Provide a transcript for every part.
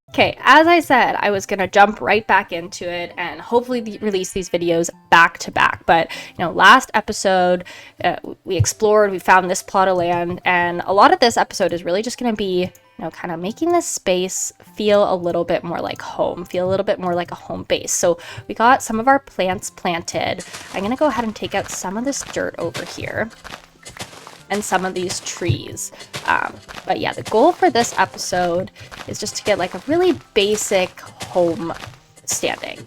Okay, as I said, I was gonna jump right back into it and hopefully release these videos back to back. But last episode we explored, we found this plot of land, and a lot of this episode is really just gonna be, kind of making this space feel a little bit more like home, feel a little bit more like a home base. So we got some of our plants planted. I'm gonna go ahead and take out some of this dirt over here and some of these trees. But yeah, the goal for this episode is just to get like a really basic home standing,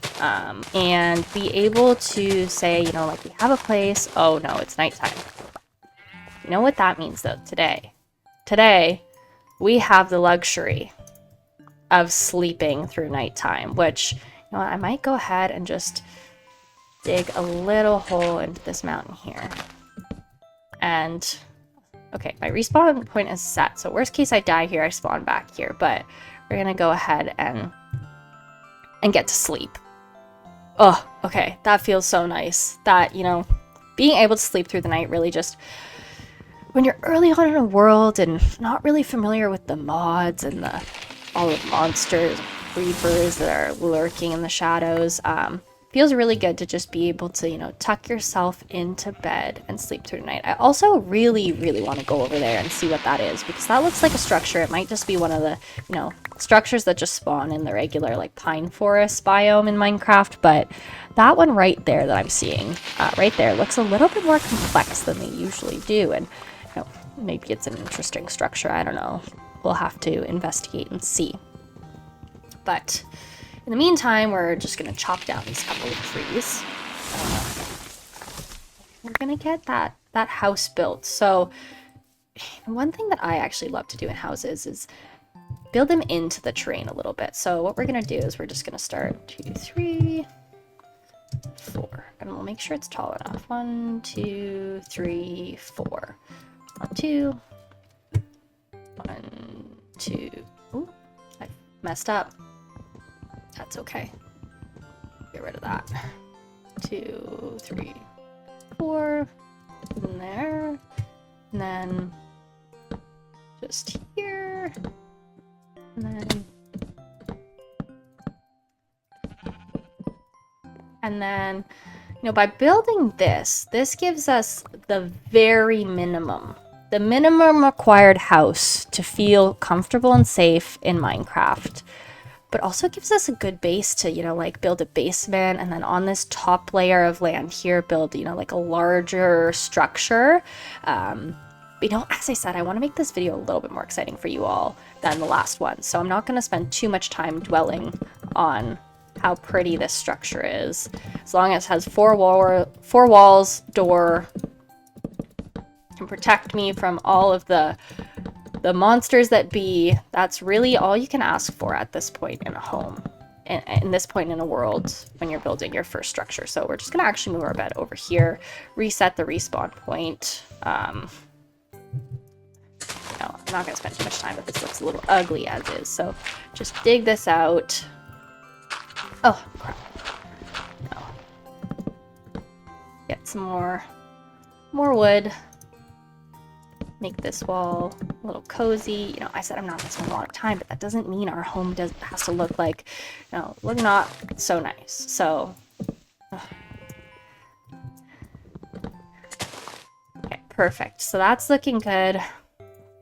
and be able to say, like we have a place. Oh no, it's nighttime. You know what that means though? Today, we have the luxury of sleeping through nighttime, which, I might go ahead and just dig a little hole into this mountain here. And okay, my respawn point is set, so worst case I die here, I spawn back here, but we're gonna go ahead and get to sleep. Oh, okay, that feels so nice. That, being able to sleep through the night really just, when you're early on in a world and not really familiar with the mods and all the monsters, creepers that are lurking in the shadows, feels really good to just be able to, tuck yourself into bed and sleep through the night. I also really, really want to go over there and see what that is, because that looks like a structure. It might just be one of the, structures that just spawn in the regular, like, pine forest biome in Minecraft, but that one right there that I'm seeing, right there, looks a little bit more complex than they usually do, and, maybe it's an interesting structure. I don't know. We'll have to investigate and see. But in the meantime, we're just going to chop down these couple of trees. We're going to get that house built. So one thing that I actually love to do in houses is build them into the terrain a little bit. So what we're going to do is we're just going to start 2, 3, 4. And we'll make sure it's tall enough. 1, 2, 3, 4. 1, 2. 1, 2. Ooh, I messed up. That's okay. Get rid of that. 2, 3, 4. In there. And then just here. And then. And then, by building this gives us the very minimum. The minimum required house to feel comfortable and safe in Minecraft. But also gives us a good base to, like build a basement, and then on this top layer of land here, build, like a larger structure. But, as I said, I want to make this video a little bit more exciting for you all than the last one. So I'm not going to spend too much time dwelling on how pretty this structure is. As long as it has 4 walls, door, can protect me from all of the monsters that be. That's really all you can ask for at this point in a home, and this point in a world when you're building your first structure. So we're just gonna actually move our bed over here, reset the respawn point. No, I'm not gonna spend too much time, but this looks a little ugly as is, so just dig this out. Oh crap. No. Get some more wood. Make this wall a little cozy. I said I'm not gonna spend a lot of time, but that doesn't mean our home has to look like, look not so nice. So, okay, perfect. So that's looking good.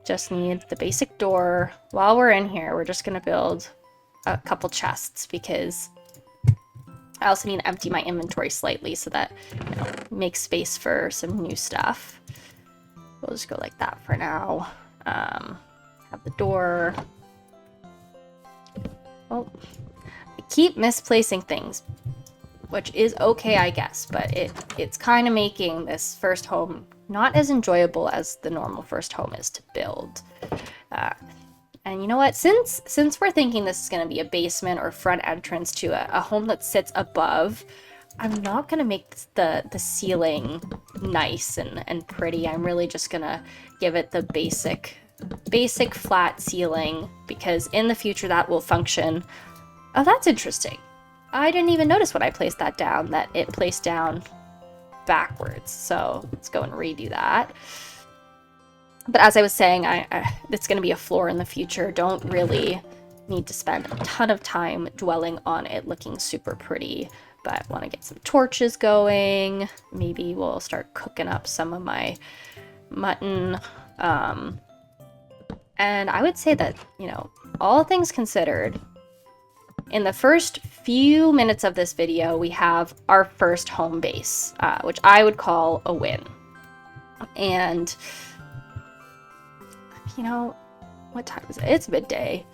Just need the basic door. While we're in here, we're just gonna build a couple chests, because I also need to empty my inventory slightly so that, make space for some new stuff. We'll just go like that for now. Have the door. Oh, I keep misplacing things, which is okay, I guess, but it's kind of making this first home not as enjoyable as the normal first home is to build. And you know what? Since we're thinking this is going to be a basement or front entrance to a home that sits above, I'm not going to make the ceiling nice and pretty. I'm really just going to give it the basic flat ceiling, because in the future that will function. Oh, that's interesting. I didn't even notice when I placed that down that it placed down backwards. So let's go and redo that. But as I was saying, it's going to be a floor in the future. Don't really need to spend a ton of time dwelling on it looking super pretty. But want to get some torches going. Maybe we'll start cooking up some of my mutton. And I would say that, you know, all things considered, in the first few minutes of this video, we have our first home base, which I would call a win. And, you know, what time is it? It's midday.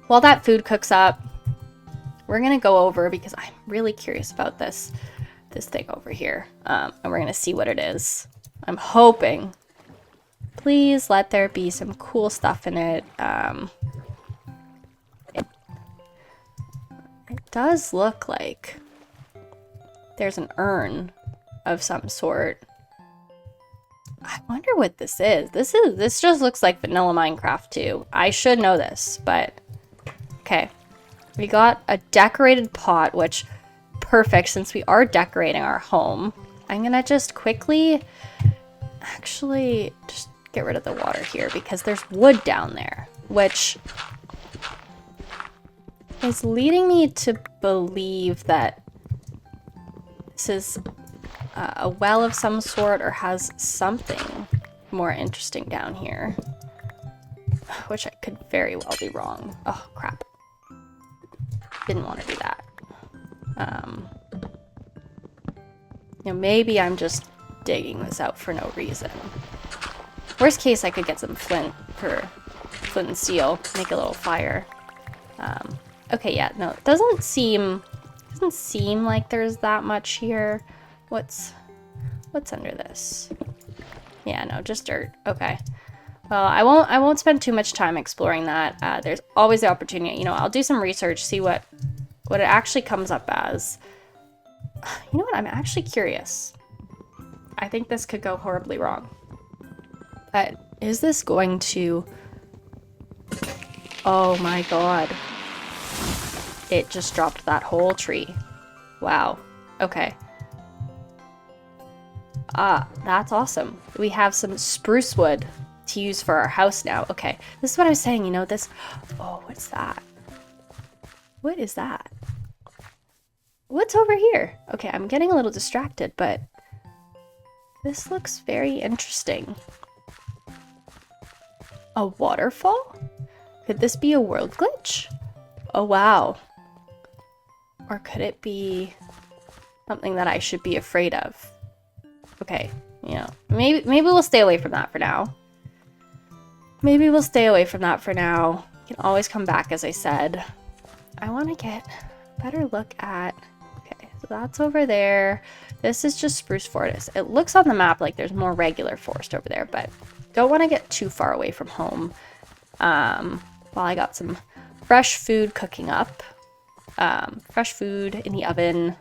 While that food cooks up, we're going to go over, because I'm really curious about this thing over here. And we're going to see what it is. I'm hoping, please let there be some cool stuff in it. It does look like there's an urn of some sort. I wonder what this is. This just looks like vanilla Minecraft too. I should know this, but okay. We got a decorated pot, which perfect since we are decorating our home. I'm gonna just quickly actually just get rid of the water here because there's wood down there, which is leading me to believe that this is a well of some sort or has something more interesting down here, which I could very well be wrong. Oh, crap. Didn't want to do that. You know, maybe I'm just digging this out for no reason. Worst case, I could get some flint and steel, make a little fire. Okay, yeah, no, it doesn't seem like there's that much here. What's under this? Yeah, no, just dirt. Okay. Well, I won't spend too much time exploring that. There's always the opportunity. You know, I'll do some research, see what it actually comes up as. You know what? I'm actually curious. I think this could go horribly wrong. But is this going to... Oh my god. It just dropped that whole tree. Wow. Okay. That's awesome. We have some spruce wood to use for our house now. Okay, this is what I was saying, you know, this... Oh, what's that? What is that? What's over here? Okay, I'm getting a little distracted, but this looks very interesting. A waterfall? Could this be a world glitch? Oh, wow. Or could it be something that I should be afraid of? Okay, you know, maybe we'll stay away from that for now. Maybe we'll stay away from that for now. You can always come back, as I said. I want to get a better look at... Okay, so that's over there. This is just spruce forest. It looks on the map like there's more regular forest over there, but don't want to get too far away from home. While I got some fresh food cooking up. Fresh food in the oven.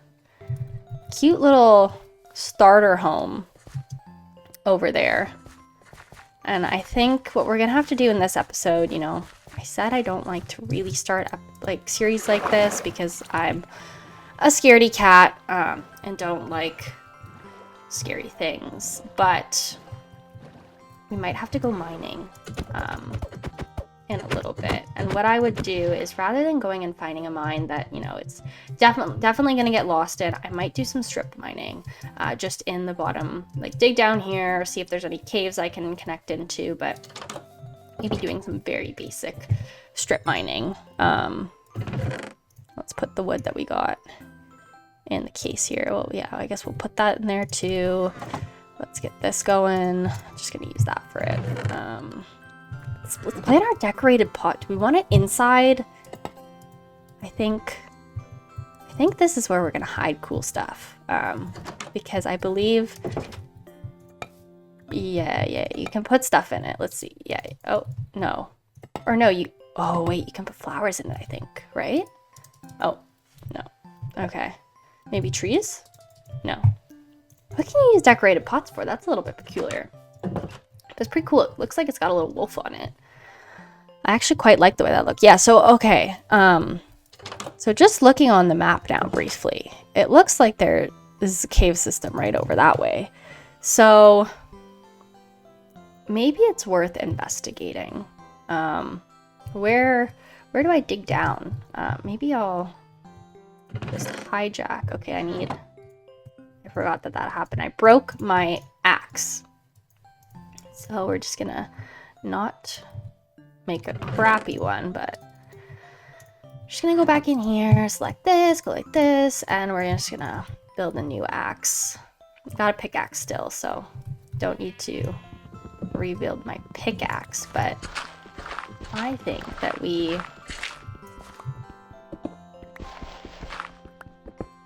Cute little starter home over there. And I think what we're gonna have to do in this episode, you know, I said I don't like to really start up like series like this because I'm a scaredy cat and don't like scary things, but we might have to go mining in a little bit. And what I would do is, rather than going and finding a mine that, you know, it's definitely gonna get lost in, I might do some strip mining just in the bottom, like dig down here, see if there's any caves I can connect into, but maybe doing some very basic strip mining. Let's put the wood that we got in the case here. Well, yeah, I guess we'll put that in there too. Let's get this going. I'm just gonna use that for it. Let's plant our decorated pot. Do we want it inside? I think this is where we're gonna hide cool stuff. Because I believe, yeah, you can put stuff in it. Let's see. Yeah. Oh no, or no, oh wait, you can put flowers in it, I think, right? Oh no. Okay, maybe trees? No. What can you use decorated pots for? That's a little bit peculiar. It's pretty cool. It looks like it's got a little wolf on it. I actually quite like the way that looks. Yeah, so, okay. So just looking on the map now briefly, it looks like there is a cave system right over that way. So maybe it's worth investigating. Where do I dig down? Maybe I'll just hijack. Okay, I forgot that happened. I broke my axe. So we're just gonna not make a crappy one, but just gonna go back in here, select this, go like this, and we're just gonna build a new axe. Got a pickaxe still, so don't need to rebuild my pickaxe, but I think that we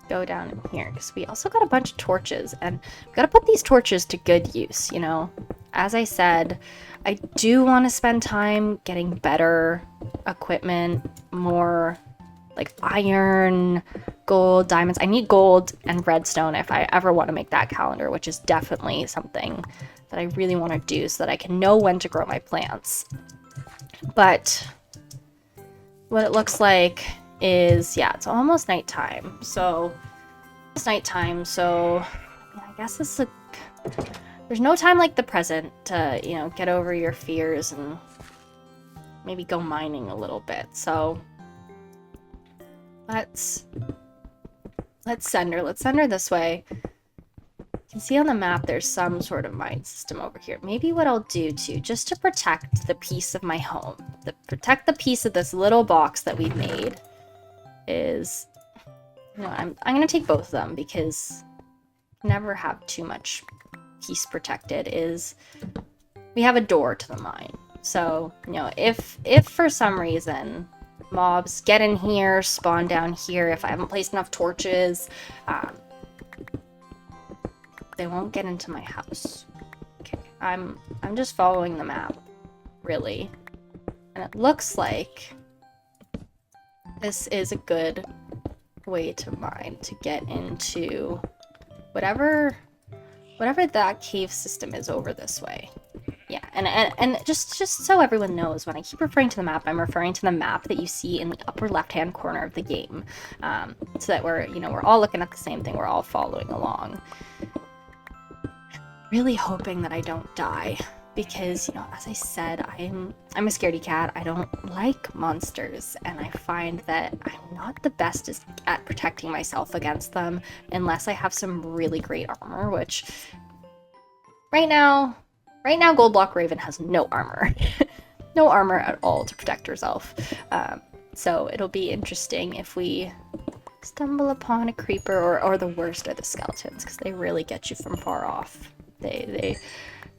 go down in here because we also got a bunch of torches, and we've got to put these torches to good use, you know. As I said, I do want to spend time getting better equipment, more like iron, gold, diamonds. I need gold and redstone if I ever want to make that calendar, which is definitely something that I really want to do so that I can know when to grow my plants. But what it looks like is, yeah, it's almost nighttime. So it's nighttime, so yeah, I guess this is there's no time like the present to, you know, get over your fears and maybe go mining a little bit. So let's send her this way. You can see on the map there's some sort of mine system over here. Maybe what I'll do too, just to protect the piece of my home, protect the piece of this little box that we've made, is, you know, I'm gonna take both of them because never have too much piece protected. Is we have a door to the mine, so you know, if for some reason mobs get in here, spawn down here, if I haven't placed enough torches, they won't get into my house. Okay, I'm just following the map, really, and it looks like this is a good way to mine, to get into whatever that cave system is over this way. Yeah, and just so everyone knows, when I keep referring to the map, I'm referring to the map that you see in the upper left-hand corner of the game, so that we're all looking at the same thing, we're all following along. Really hoping that I don't die, because, you know, as I said, I'm a scaredy cat. I don't like monsters, and I find that I'm not the best at protecting myself against them unless I have some really great armor, which right now Gold Block Raven has no armor. No armor at all to protect herself. So it'll be interesting if we stumble upon a creeper, or the worst are the skeletons, because they really get you from far off.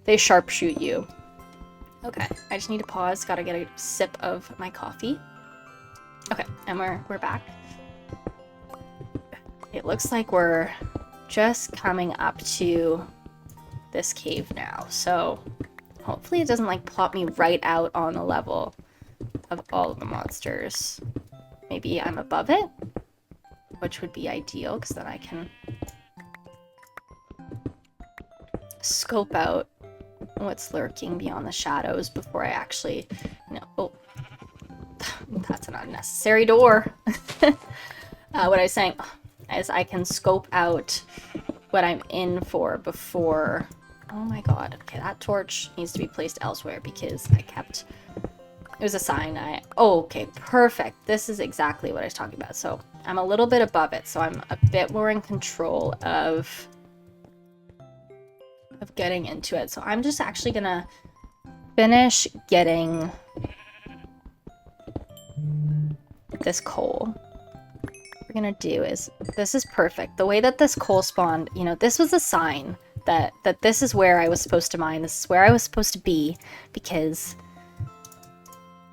They sharpshoot you. Okay, I just need to pause. Gotta get a sip of my coffee. Okay, and we're back. It looks like we're just coming up to this cave now, so hopefully it doesn't like plop me right out on the level of all of the monsters. Maybe I'm above it, which would be ideal, because then I can scope out what's lurking beyond the shadows before I actually, you know, oh, that's an unnecessary door. What I was saying is I can scope out what I'm in for before. Oh my god, okay, that torch needs to be placed elsewhere because it was a sign. Oh, okay, perfect. This is exactly what I was talking about. So I'm a little bit above it, so I'm a bit more in control of getting into it. So I'm just actually gonna finish getting this coal. What we're gonna do is, this is perfect. The way that this coal spawned, you know, this was a sign that this is where I was supposed to mine. This is where I was supposed to be, because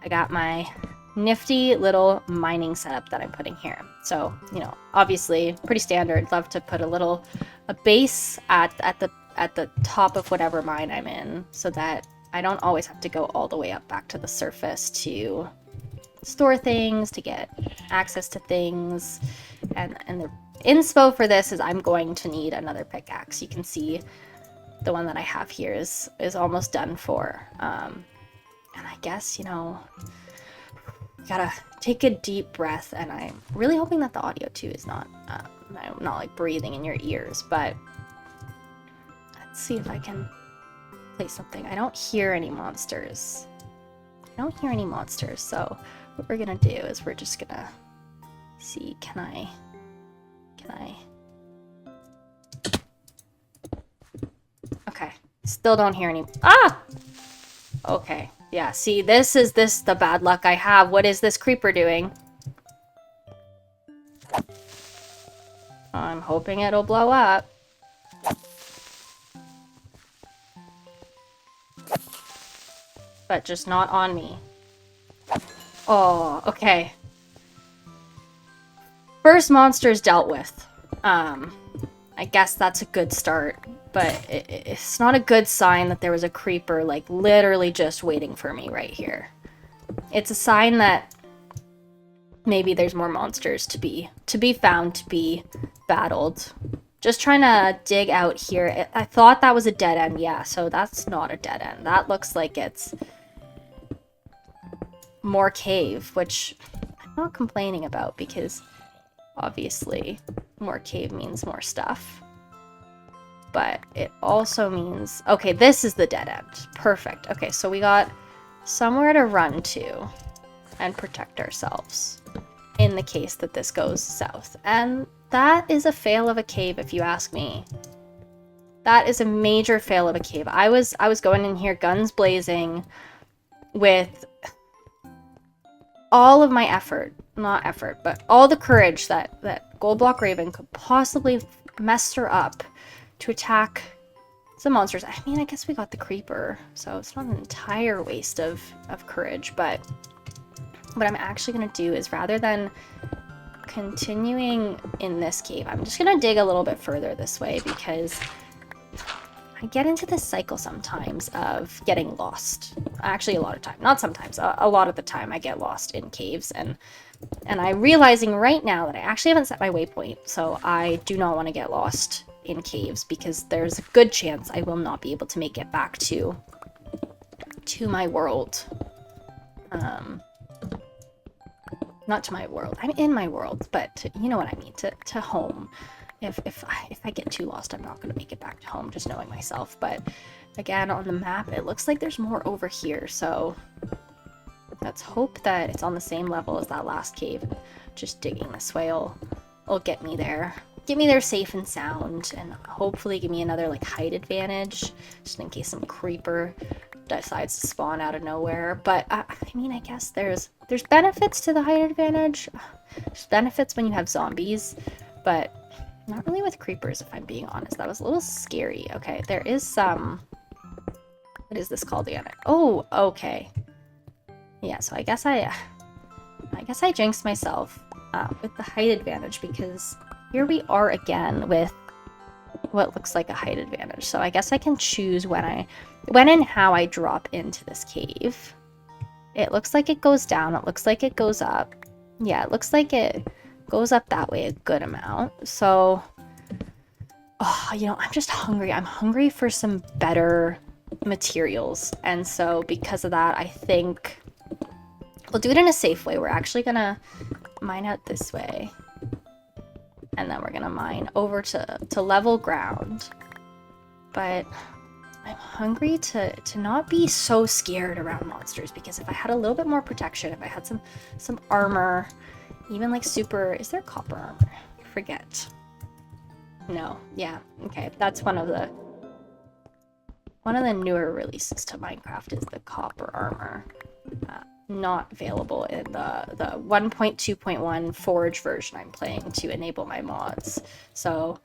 I got my nifty little mining setup that I'm putting here. So, you know, obviously pretty standard. Love to put a base at the top of whatever mine I'm in, so that I don't always have to go all the way up back to the surface to store things, to get access to things. And the inspo for this is I'm going to need another pickaxe. You can see the one that I have here is almost done for. And I guess, you know, gotta take a deep breath, and I'm really hoping that the audio too is not like breathing in your ears, but let's see if I can place something. I don't hear any monsters. I don't hear any monsters, so what we're gonna do is we're just gonna see, can I... Okay, still don't hear any... Ah! Okay, yeah, see, this is the bad luck I have. What is this creeper doing? I'm hoping it'll blow up. But just not on me. Oh, okay. First monster's dealt with. I guess that's a good start, but it's not a good sign that there was a creeper, like, literally just waiting for me right here. It's a sign that maybe there's more monsters to be found, to be battled. Just trying to dig out here. I thought that was a dead end, yeah, so that's not a dead end. That looks like it's more cave, which I'm not complaining about because obviously more cave means more stuff. But it also means... Okay, this is the dead end. Perfect. Okay, so we got somewhere to run to and protect ourselves in the case that this goes south. And that is a fail of a cave, if you ask me. That is a major fail of a cave. I was going in here guns blazing with all of my effort, not effort, but all the courage that Gold Block Raven could possibly muster up to attack some monsters. I mean, I guess we got the creeper, so it's not an entire waste of courage, but what I'm actually going to do is, rather than continuing in this cave, I'm just going to dig a little bit further this way because I get into this cycle sometimes of getting lost. Actually, a lot of time. Not sometimes. A lot of the time I get lost in caves, and I'm realizing right now that I actually haven't set my waypoint, so I do not want to get lost in caves because there's a good chance I will not be able to make it back to my world. Not to my world. I'm in my world, but you know what I mean, to home. If I get too lost, I'm not going to make it back to home, just knowing myself. But again, on the map, it looks like there's more over here, so let's hope that it's on the same level as that last cave. Just digging this way will get me there. Get me there safe and sound, and hopefully give me another, like, height advantage, just in case some creeper decides to spawn out of nowhere. But I mean, I guess there's benefits to the height advantage. There's benefits when you have zombies, but not really with creepers, if I'm being honest. That was a little scary. Okay, there is some... What is this called again? Oh, okay. Yeah, so I guess I jinxed myself with the height advantage, because here we are again with what looks like a height advantage. So I guess I can choose when and how I drop into this cave. It looks like it goes down. It looks like it goes up. Yeah, it looks like it goes up that way a good amount. So, oh, you know, I'm just hungry. I'm hungry for some better materials. And so because of that, I think we'll do it in a safe way. We're actually gonna mine out this way. And then we're gonna mine over to level ground. But I'm hungry to not be so scared around monsters, because if I had a little bit more protection, if I had some armor, even like super... Is there copper armor? I forget. No. Yeah. Okay. That's one of the newer releases to Minecraft is the copper armor. Not available in the 1.2.1 Forge version I'm playing to enable my mods. So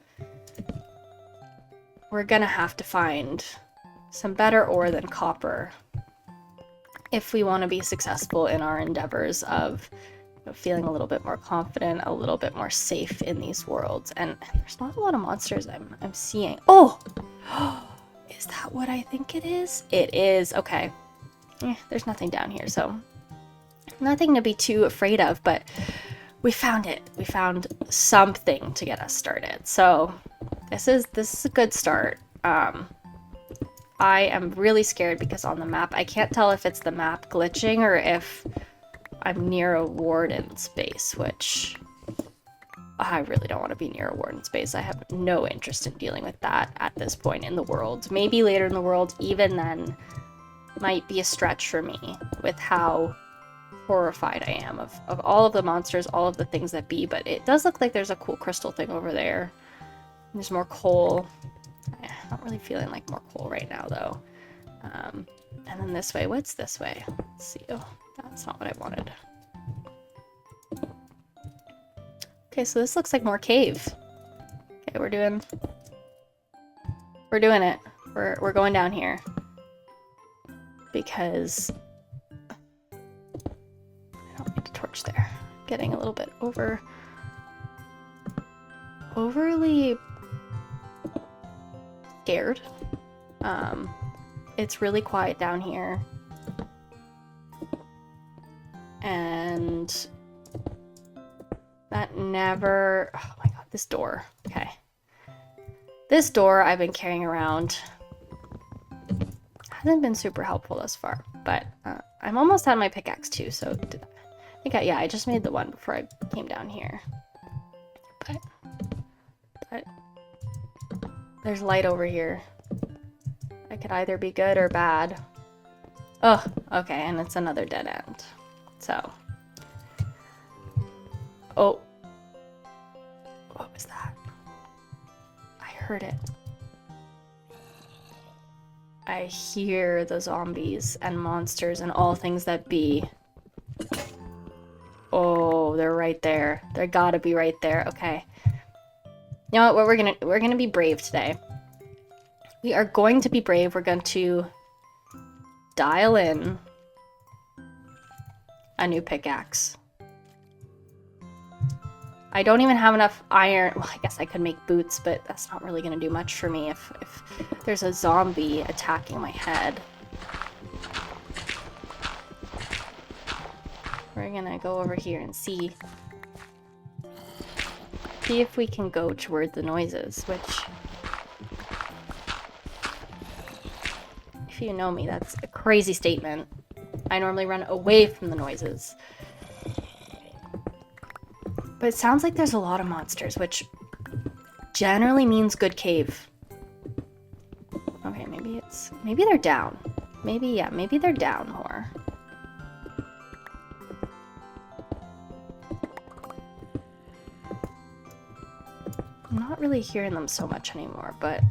we're gonna have to find some better ore than copper if we want to be successful in our endeavors of feeling a little bit more confident, a little bit more safe in these worlds. And there's not a lot of monsters I'm seeing. Oh! Is that what I think it is? It is. Okay. There's nothing down here, so nothing to be too afraid of, but we found it. We found something to get us started. So this is a good start. I am really scared because on the map, I can't tell if it's the map glitching or if I'm near a warden space, which I really don't want to be near a warden space. I have no interest in dealing with that at this point in the world. Maybe later in the world, even then, might be a stretch for me with how horrified I am of all of the monsters, all of the things that be, but it does look like there's a cool crystal thing over there. There's more coal. I'm not really feeling like more coal right now, though. And then this way. What's this way? Let's see. Oh, that's not what I wanted. Okay, so this looks like more cave. Okay, we're doing it. We're going down here. Because I don't need a torch there. Getting a little bit overly scared. It's really quiet down here. And that never... Oh my god, this door. Okay. This door I've been carrying around. Hasn't been super helpful thus far, but I'm almost out of my pickaxe too, so I think I just made the one before I came down here. But there's light over here. It could either be good or bad. Oh, okay, and it's another dead end. So. Oh. What was that? I heard it. I hear the zombies and monsters and all things that be. Oh, they're right there. They gotta be right there. Okay. You know what? We're gonna be brave today. We are going to be brave. We're going to dial in a new pickaxe. I don't even have enough iron. Well, I guess I could make boots, but that's not really going to do much for me if there's a zombie attacking my head. We're going to go over here and see if we can go toward the noises, which, if you know me, that's a crazy statement. I normally run away from the noises. But it sounds like there's a lot of monsters, which generally means good cave. Okay, maybe they're down. Maybe they're down more. I'm not really hearing them so much anymore, but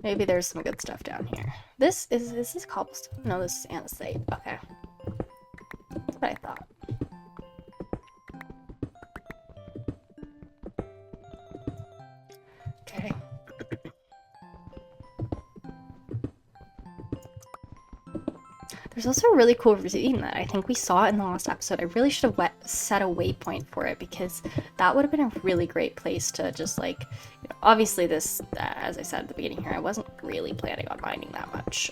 maybe there's some good stuff down here. This is cobblestone. No, this is andesite. Okay. That's what I thought. Okay. There's also a really cool ravine that I think we saw in the last episode. I really should have set a waypoint for it, because that would have been a really great place to just, like, you know, obviously this, as I said at the beginning here, I wasn't really planning on mining that much.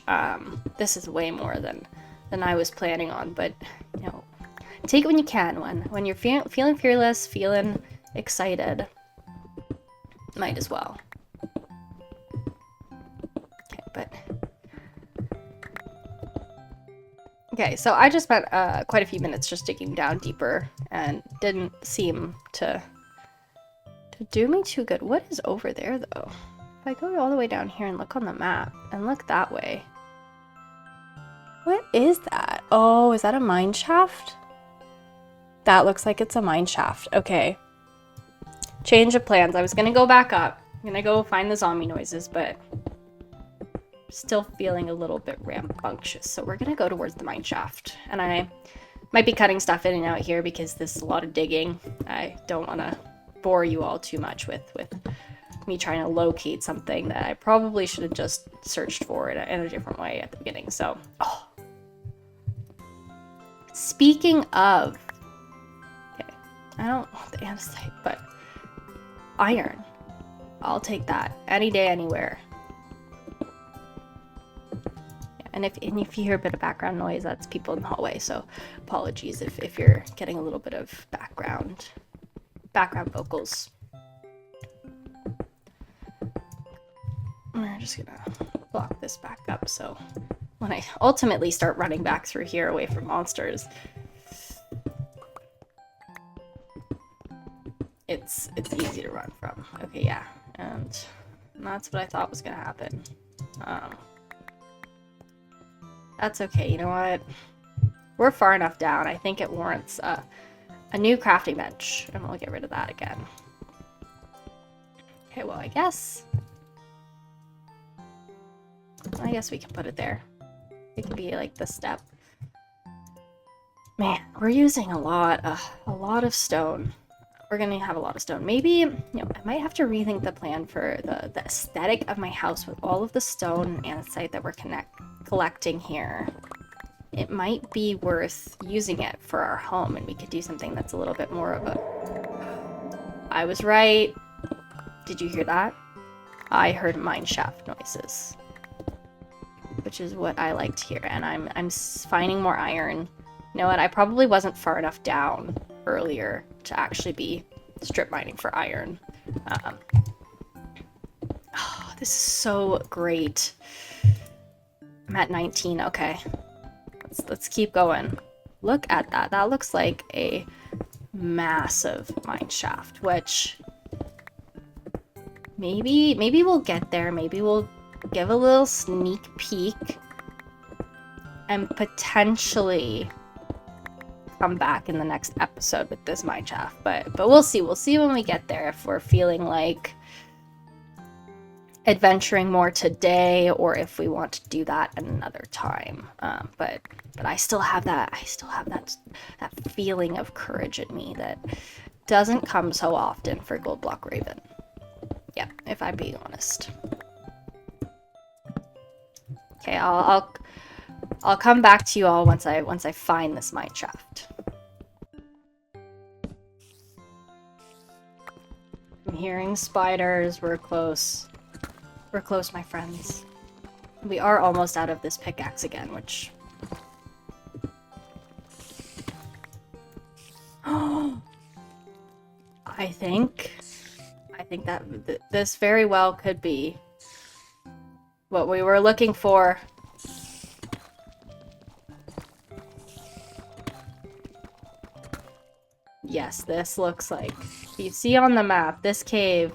This is way more than I was planning on, but, you know, take it when you can. When you're feeling fearless, feeling excited, might as well. Okay, but... Okay, so I just spent quite a few minutes just digging down deeper and didn't seem to do me too good. What is over there, though? If I go all the way down here and look on the map and look that way. What is that? Oh, is that a mine shaft? That looks like it's a mine shaft. Okay. Change of plans. I was going to go back up. I'm going to go find the zombie noises, but... still feeling a little bit rambunctious, so we're gonna go towards the mine shaft. And I might be cutting stuff in and out here because there's a lot of digging. I don't want to bore you all too much with me trying to locate something that I probably should have just searched for in a different way at the beginning. So, oh. Speaking of, okay, I don't want the andesite, but iron. I'll take that any day, anywhere. And if you hear a bit of background noise, that's people in the hallway, so apologies if you're getting a little bit of background vocals. We're just gonna block this back up, so when I ultimately start running back through here away from monsters, it's easy to run from. Okay, yeah, and that's what I thought was gonna happen. That's okay. You know what? We're far enough down. I think it warrants a new crafting bench, and we'll get rid of that again. Okay, well, I guess we can put it there. It could be like the step. Man, we're using a lot of stone. We're gonna have a lot of stone. Maybe, you know, I might have to rethink the plan for the aesthetic of my house with all of the stone and andesite that we're collecting here. It might be worth using it for our home, and we could do something that's a little bit more of a... I was right. Did you hear that? I heard mine shaft noises, which is what I like to hear, and I'm finding more iron. You know what? I probably wasn't far enough down earlier to actually be strip mining for iron. Oh, this is so great. I'm at 19. Okay, let's keep going. Look at that. That looks like a massive mine shaft, which maybe we'll get there. Maybe we'll give a little sneak peek and potentially come back in the next episode with this mine shaft, but we'll see when we get there, if we're feeling like adventuring more today or if we want to do that another time. But I still have that feeling of courage in me that doesn't come so often for Gold Block Raven. Yeah, if I'm being honest. Okay, I'll come back to you all once I find this mine shaft. I'm hearing spiders. We're close. We're close, my friends. We are almost out of this pickaxe again, which... I think that this very well could be what we were looking for. Yes, this looks like... You see on the map, this cave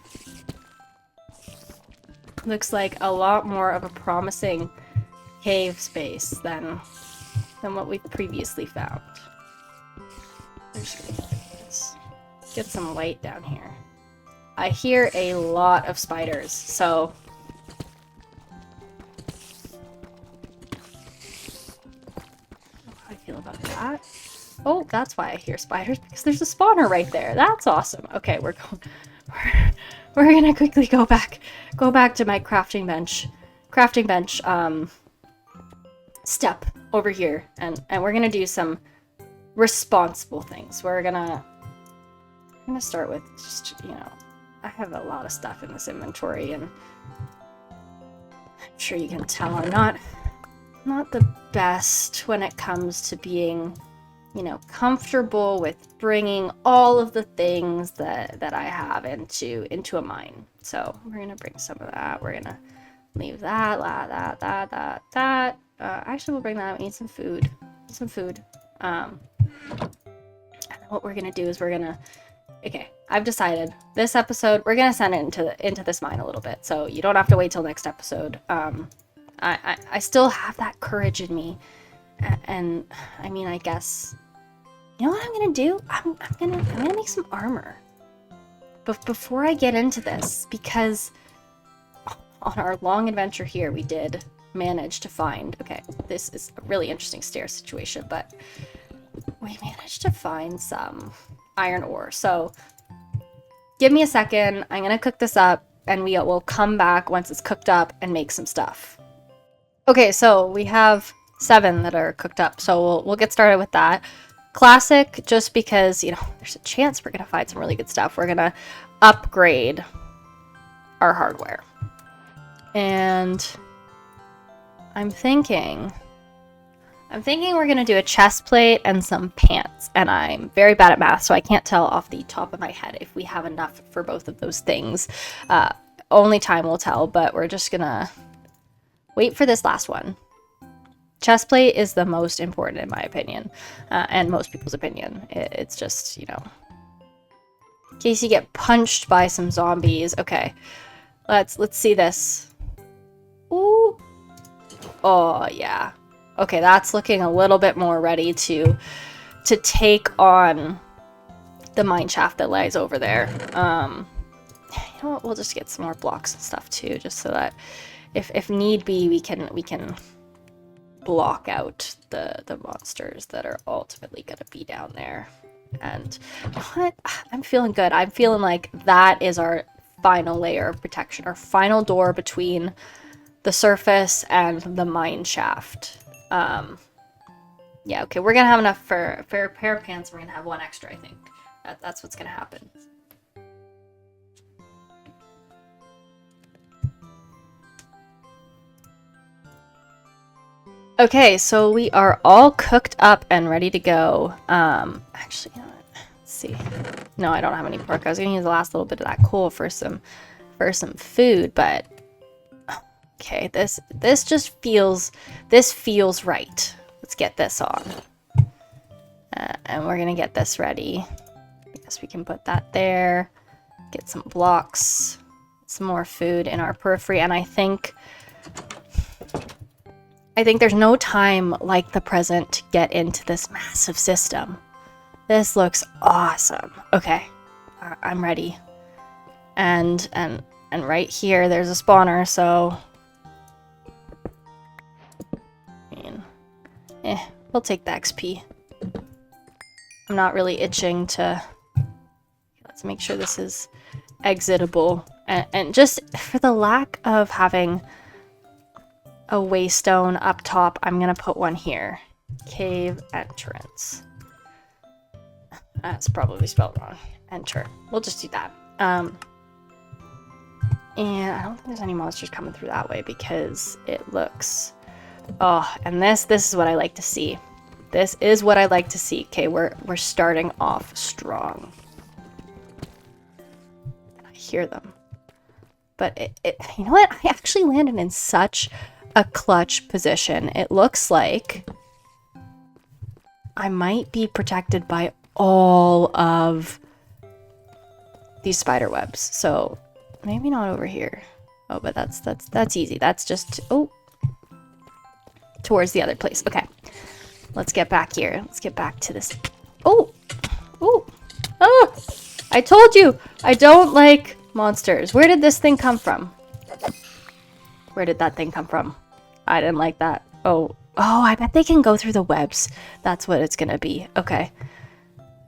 looks like a lot more of a promising cave space than what we've previously found. Let's get some light down here. I hear a lot of spiders, so... How do I feel about that? Oh, that's why I hear spiders, because there's a spawner right there. That's awesome. Okay, we're gonna quickly go back to my crafting bench step over here, and we're gonna do some responsible things. We're gonna start with just, you know, I have a lot of stuff in this inventory, and I'm sure you can tell I'm not the best when it comes to being, you know, comfortable with bringing all of the things that I have into a mine. So we're gonna bring some of that. We're gonna leave that, that. Actually, we'll bring that. We need some food. And what we're gonna do is okay, I've decided this episode we're gonna send it into this mine a little bit, so you don't have to wait till next episode. I still have that courage in me, and I mean, I guess, you know what I'm gonna do? I'm gonna make some armor. But before I get into this, because on our long adventure here, we did manage to find, okay, this is a really interesting stair situation, but we managed to find some iron ore. So give me a second. I'm gonna cook this up, and we will come back once it's cooked up and make some stuff. Okay, so we have 7 that are cooked up, so we'll get started with that. Classic, just because, you know, there's a chance we're gonna find some really good stuff. We're gonna upgrade our hardware. And I'm thinking we're gonna do a chest plate and some pants, and I'm very bad at math, so I can't tell off the top of my head if we have enough for both of those things. Only time will tell, but we're just gonna wait for this last one. Chest plate is the most important in my opinion, and most people's opinion. It's just, you know, In case you get punched by some zombies. Okay. Let's see this. Ooh. Oh, yeah. Okay, that's looking a little bit more ready to take on the mine shaft that lies over there. You know what? We'll just get some more blocks and stuff too, just so that if need be, we can block out the monsters that are ultimately gonna be down there. And what? I'm feeling good. I'm feeling like that is our final layer of protection, our final door between the surface and the mine shaft. Yeah, okay, we're gonna have enough for a pair of pants. We're gonna have one extra, I think. That's what's gonna happen. Okay, so we are all cooked up and ready to go. Actually, you know what? Let's see. No, I don't have any pork. I was gonna use the last little bit of that coal for some food, but okay, this just feels right. Let's get this on. And we're gonna get this ready. I guess we can put that there. Get some blocks, some more food in our periphery, and I think there's no time like the present to get into this massive system. This looks awesome. Okay, I'm ready. And right here, there's a spawner, so I mean, we'll take the XP. I'm not really itching to. Let's make sure this is exitable, and just for the lack of having a waystone up top, I'm gonna put one here. Cave entrance. That's probably spelled wrong. Enter. We'll just do that. And I don't think there's any monsters coming through that way because it looks. Oh, and this is what I like to see. This is what I like to see. Okay, we're starting off strong. I hear them, but you know what? I actually landed in such a clutch position. It looks like I might be protected by all of these spider webs. So maybe not over here. Oh, but that's easy. That's just towards the other place. Okay. Let's get back here. Let's get back to this. Oh! I told you! I don't like monsters. Where did this thing come from? Where did that thing come from? I didn't like that. Oh, I bet they can go through the webs. That's what it's gonna be. Okay.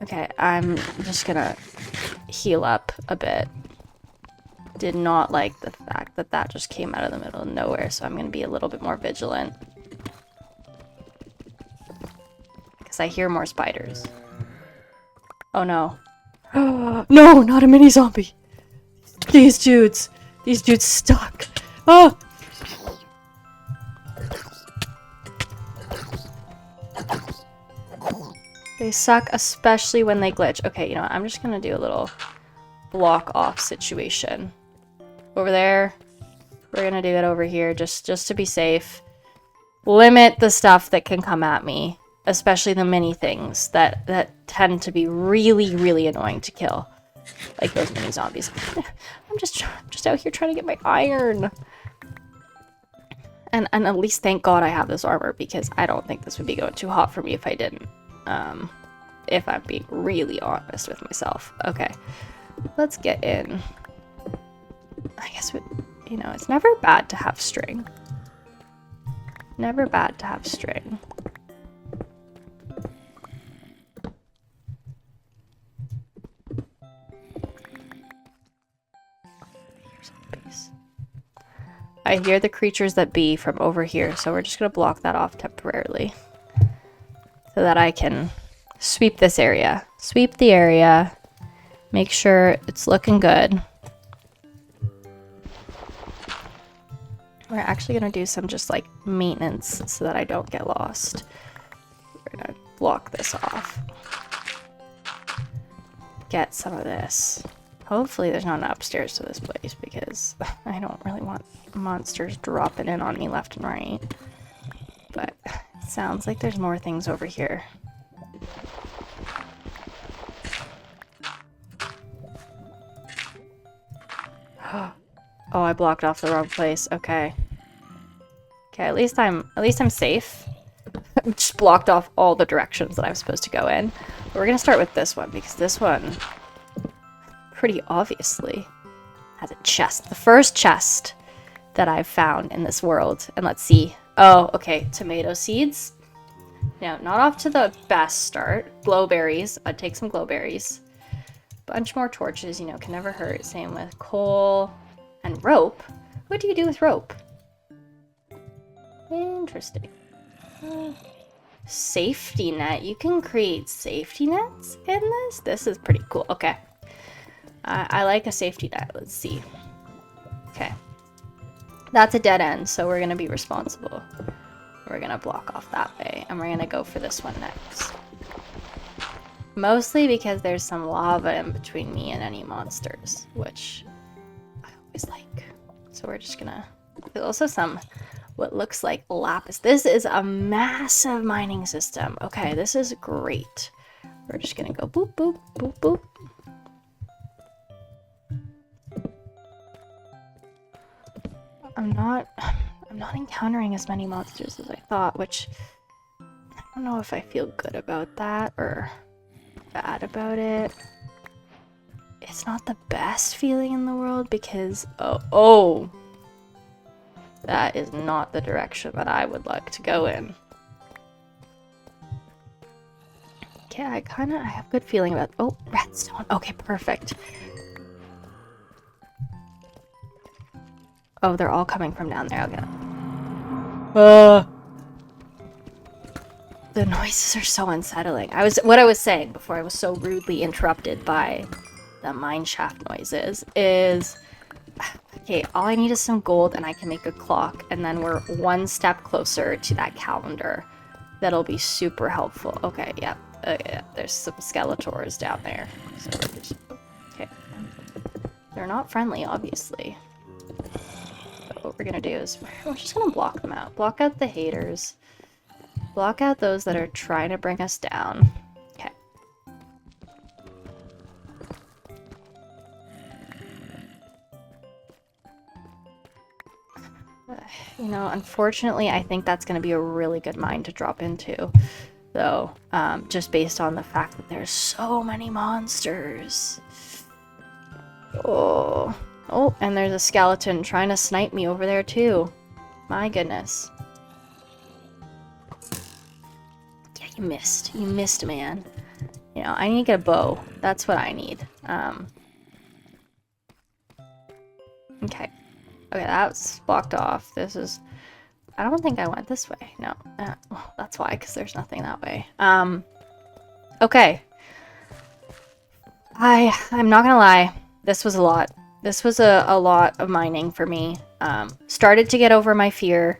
Okay, I'm just gonna heal up a bit. Did not like the fact that that just came out of the middle of nowhere, so I'm gonna be a little bit more vigilant. I hear more spiders. Oh no. No, not a mini zombie. These dudes stuck. Oh! They suck, especially when they glitch. Okay, you know what? I'm just gonna do a little block off situation. Over there. We're gonna do it over here just to be safe. Limit the stuff that can come at me. Especially the mini things that tend to be really, really annoying to kill. Like those mini zombies. I'm just out here trying to get my iron. And at least thank God I have this armor, because I don't think this would be going too hot for me if I didn't. If I'm being really honest with myself. Okay. Let's get in. I guess you know, it's never bad to have string. Never bad to have string. I hear the creatures that be from over here, so we're just gonna block that off temporarily. So that I can sweep this area. Sweep the area. Make sure it's looking good. We're actually gonna do some just like maintenance so that I don't get lost. We're gonna block this off. Get some of this. Hopefully there's not an upstairs to this place, because I don't really want monsters dropping in on me left and right. But it sounds like there's more things over here. Oh, I blocked off the wrong place. Okay. Okay, at least I'm safe. Just blocked off all the directions that I'm supposed to go in. But we're gonna start with this one because this one pretty obviously has a chest. The first chest that I've found in this world. And let's see. Oh, okay, tomato seeds. Now, not off to the best start. Glowberries. I'd take some glowberries. Bunch more torches, you know, can never hurt. Same with coal and rope. What do you do with rope? Interesting. Safety net. You can create safety nets in this? This is pretty cool. Okay. I like a safety net. Let's see. Okay. That's a dead end, so we're going to be responsible. We're going to block off that way, and we're going to go for this one next. Mostly because there's some lava in between me and any monsters, which I always like. So we're just going to... There's also some... what looks like lapis. This is a massive mining system. Okay, this is great. We're just gonna go boop, boop, boop, boop. I'm not encountering as many monsters as I thought, which I don't know if I feel good about that or bad about it. It's not the best feeling in the world because, oh, that is not the direction that I would like to go in. Okay, I have a good feeling about... Oh, redstone. Okay, perfect. Oh, they're all coming from down there. I'll get them. The noises are so unsettling. What I was saying before I was so rudely interrupted by the mine shaft noises is... Okay, all I need is some gold and I can make a clock, and then we're one step closer to that calendar. That'll be super helpful. Okay, yep. Yeah, there's some Skeletors down there. So we're just... Okay. They're not friendly, obviously. So what we're gonna do is we're just gonna block them out. Block out the haters. Block out those that are trying to bring us down. Okay. You know, unfortunately, I think that's going to be a really good mine to drop into, though, just based on the fact that there's so many monsters. Oh, and there's a skeleton trying to snipe me over there, too. My goodness. Yeah, you missed. You missed, man. You know, I need to get a bow. That's what I need. Okay. Okay, that's blocked off. This is... I don't think I went this way. No. Well, that's why, because there's nothing that way. Okay. I'm not gonna lie. This was a lot. This was a lot of mining for me. Started to get over my fear.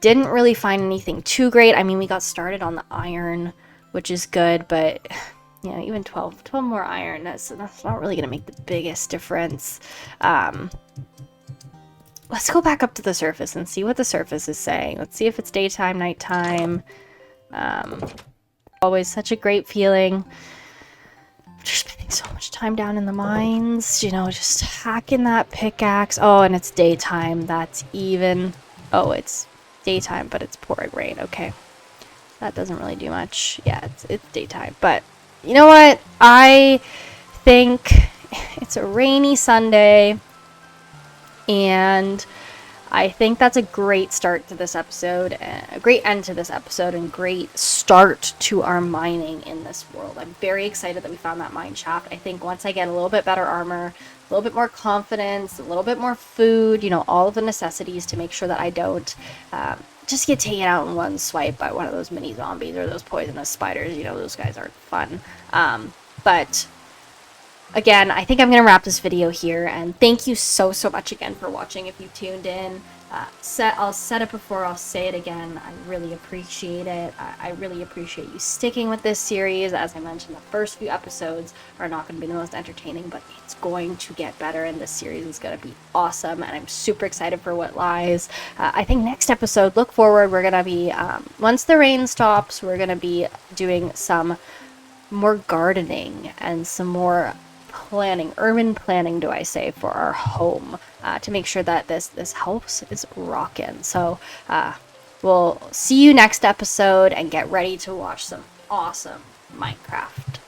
Didn't really find anything too great. I mean, we got started on the iron, which is good, but... You know, even 12 more iron, that's not really gonna make the biggest difference. Let's go back up to the surface and see what the surface is saying. Let's see if it's daytime, nighttime. Always such a great feeling. Just spending so much time down in the mines, you know, just hacking that pickaxe. Oh, and it's daytime. That's even... Oh, it's daytime, but it's pouring rain. Okay. That doesn't really do much. Yeah, it's daytime. But you know what? I think it's a rainy Sunday. And I think that's a great start to this episode, a great end to this episode, and great start to our mining in this world. I'm very excited that we found that mine shaft. I think once I get a little bit better armor, a little bit more confidence, a little bit more food, you know, all of the necessities to make sure that I don't just get taken out in one swipe by one of those mini zombies or those poisonous spiders. You know, those guys aren't fun. But... Again, I think I'm going to wrap this video here, and thank you so much again for watching. If you tuned in, I'll set it before, I'll say it again. I really appreciate it. I really appreciate you sticking with this series. As I mentioned, the first few episodes are not going to be the most entertaining, but it's going to get better, and this series is going to be awesome, and I'm super excited for what lies. I think next episode, look forward, we're going to be, once the rain stops, we're going to be doing some more gardening and some more planning, urban planning, do I say, for our home, to make sure that this house is rocking. So we'll see you next episode, and get ready to watch some awesome Minecraft.